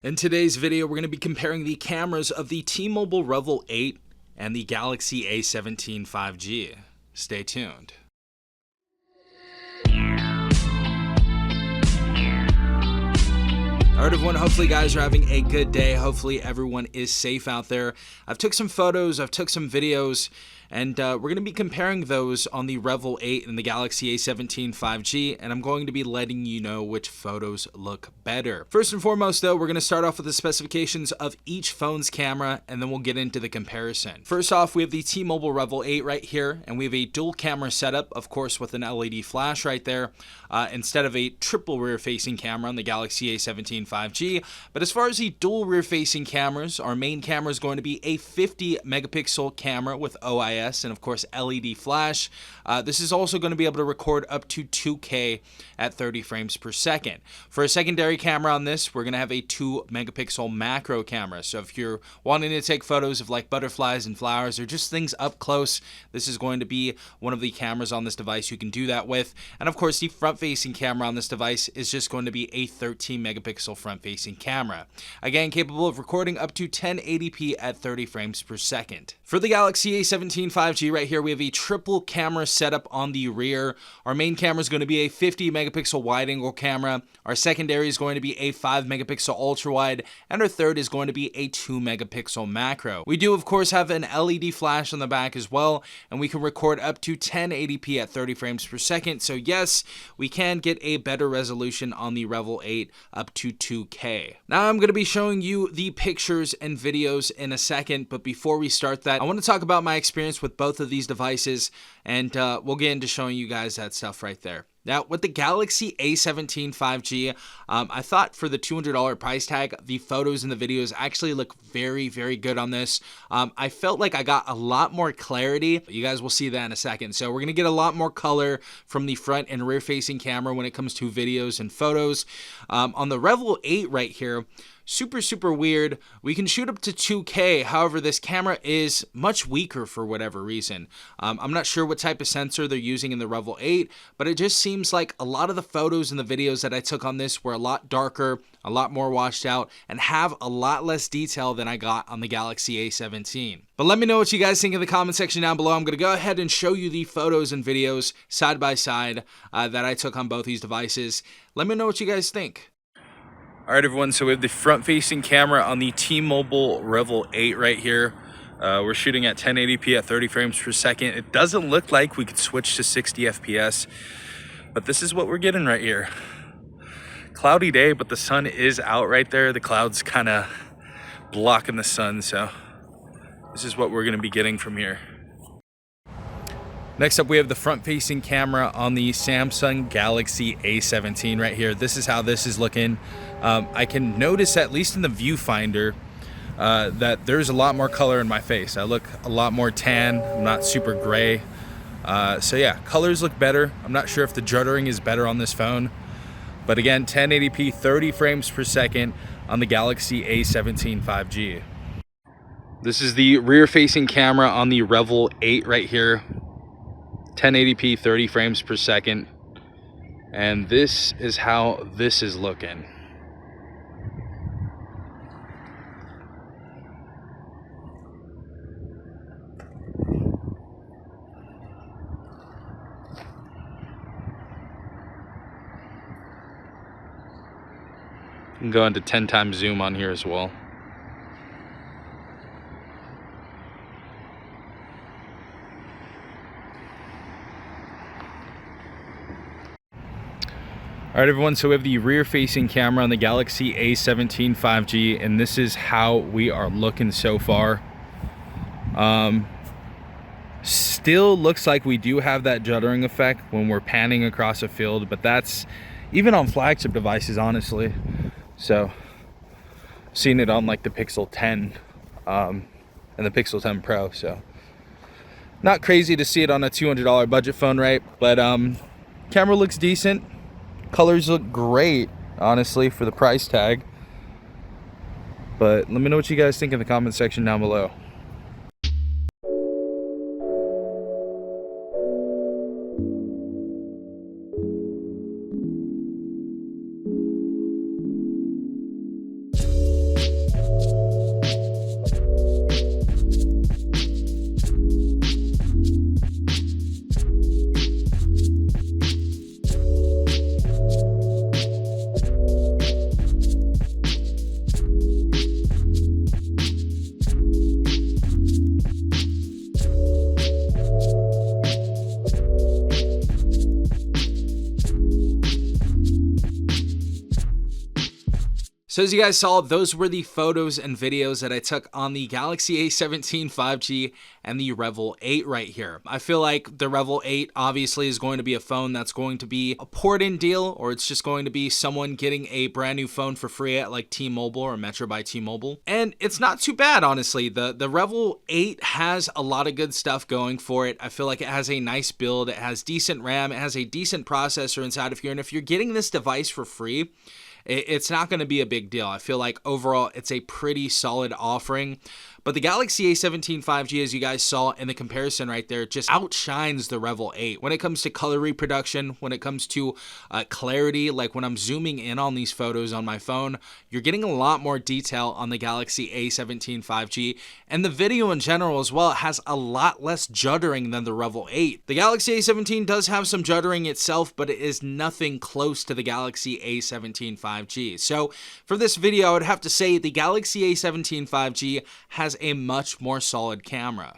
In today's video, we're going to be comparing the cameras of the T-Mobile Revvl 8 and the Galaxy A17 5G. Stay tuned. Alright everyone, hopefully guys are having a good day. Hopefully everyone is safe out there. I've took some photos, I've took some videos, and we're going to be comparing those on the Revvl 8 and the Galaxy A17 5G, and I'm going to be letting you know which photos look better. First and foremost though, we're going to start off with the specifications of each phone's camera, and then we'll get into the comparison. First off, we have the T-Mobile Revvl 8 right here, and we have a dual camera setup, of course with an LED flash right there, instead of a triple rear-facing camera on the Galaxy A17 5G. But as far as the dual rear-facing cameras, our main camera is going to be a 50 megapixel camera with OIS and of course LED flash. This is also going to be able to record up to 2K at 30 frames per second. For a secondary camera on this, we're going to have a 2 megapixel macro camera. So if you're wanting to take photos of like butterflies and flowers or just things up close, this is going to be one of the cameras on this device you can do that with. And of course the front-facing camera on this device is just going to be a 13 megapixel front-facing camera. Again, capable of recording up to 1080p at 30 frames per second. For the Galaxy A17 5G right here, we have a triple camera setup on the rear. Our main camera is going to be a 50 megapixel wide angle camera. Our secondary is going to be a 5 megapixel ultra wide, and our third is going to be a 2 megapixel macro. We do of course have an LED flash on the back as well, and we can record up to 1080p at 30 frames per second. So yes, we can get a better resolution on the Revvl 8 up to 2K. Now I'm going to be showing you the pictures and videos in a second, but before we start that, I want to talk about my experience with both of these devices, and we'll get into showing you guys that stuff right there. Now, with the Galaxy A17 5G, I thought for the $200 price tag, the photos and the videos actually look very, very good on this. I felt like I got a lot more clarity. You guys will see that in a second. So we're going to get a lot more color from the front and rear facing camera when it comes to videos and photos. On the Revvl 8 right here, super weird. We can shoot up to 2K. However, this camera is much weaker for whatever reason. I'm not sure what type of sensor they're using in the Revvl 8, but it just seems like a lot of the photos and the videos that I took on this were a lot darker, a lot more washed out, and have a lot less detail than I got on the Galaxy A17. But let me know what you guys think in the comment section down below. I'm going to go ahead and show you the photos and videos side by side that I took on both these devices. Let me know what you guys think. Alright everyone, so we have the front-facing camera on the T-Mobile Revvl 8 right here. We're shooting at 1080p at 30 frames per second. It doesn't look like we could switch to 60 FPS, but this is what we're getting right here. Cloudy day, but the sun is out right there. The clouds kind of blocking the sun, so this is what we're going to be getting from here. Next up, we have the front-facing camera on the Samsung Galaxy A17 right here. This is how this is looking. I can notice, at least in the viewfinder, that there's a lot more color in my face. I look a lot more tan. I'm not super gray. So yeah, colors look better. I'm not sure if the juddering is better on this phone. But again, 1080p, 30 frames per second on the Galaxy A17 5G. This is the rear-facing camera on the Revvl 8 right here. 1080p, 30 frames per second. And this is how this is looking. You can go into 10 times zoom on here as well. Alright everyone, so we have the rear-facing camera on the Galaxy A17 5G, and this is how we are looking so far. Still looks like we do have that juddering effect when we're panning across a field, but that's even on flagship devices, honestly. So, seen it on like the Pixel 10 and the Pixel 10 Pro, so not crazy to see it on a $200 budget phone, right? But camera looks decent. Colors look great, honestly, for the price tag. But let me know what you guys think in the comment section down below. So as you guys saw, those were the photos and videos that I took on the Galaxy A17 5G and the Revvl 8 right here. I feel like the Revvl 8 obviously is going to be a phone that's going to be a port-in deal, or it's just going to be someone getting a brand new phone for free at like T-Mobile or Metro by T-Mobile. And it's not too bad, honestly. The Revvl 8 has a lot of good stuff going for it. I feel like it has a nice build, it has decent RAM, it has a decent processor inside of here, and if you're getting this device for free, it's not going to be a big deal. I feel like overall it's a pretty solid offering. But the Galaxy A17 5G, as you guys saw in the comparison right there, just outshines the Revvl 8. When it comes to color reproduction, when it comes to clarity, like when I'm zooming in on these photos on my phone, you're getting a lot more detail on the Galaxy A17 5G. And the video in general as well has a lot less juddering than the Revvl 8. The Galaxy A17 does have some juddering itself, but it is nothing close to the Galaxy A17 5G. So for this video, I would have to say the Galaxy A17 5G has a much more solid camera.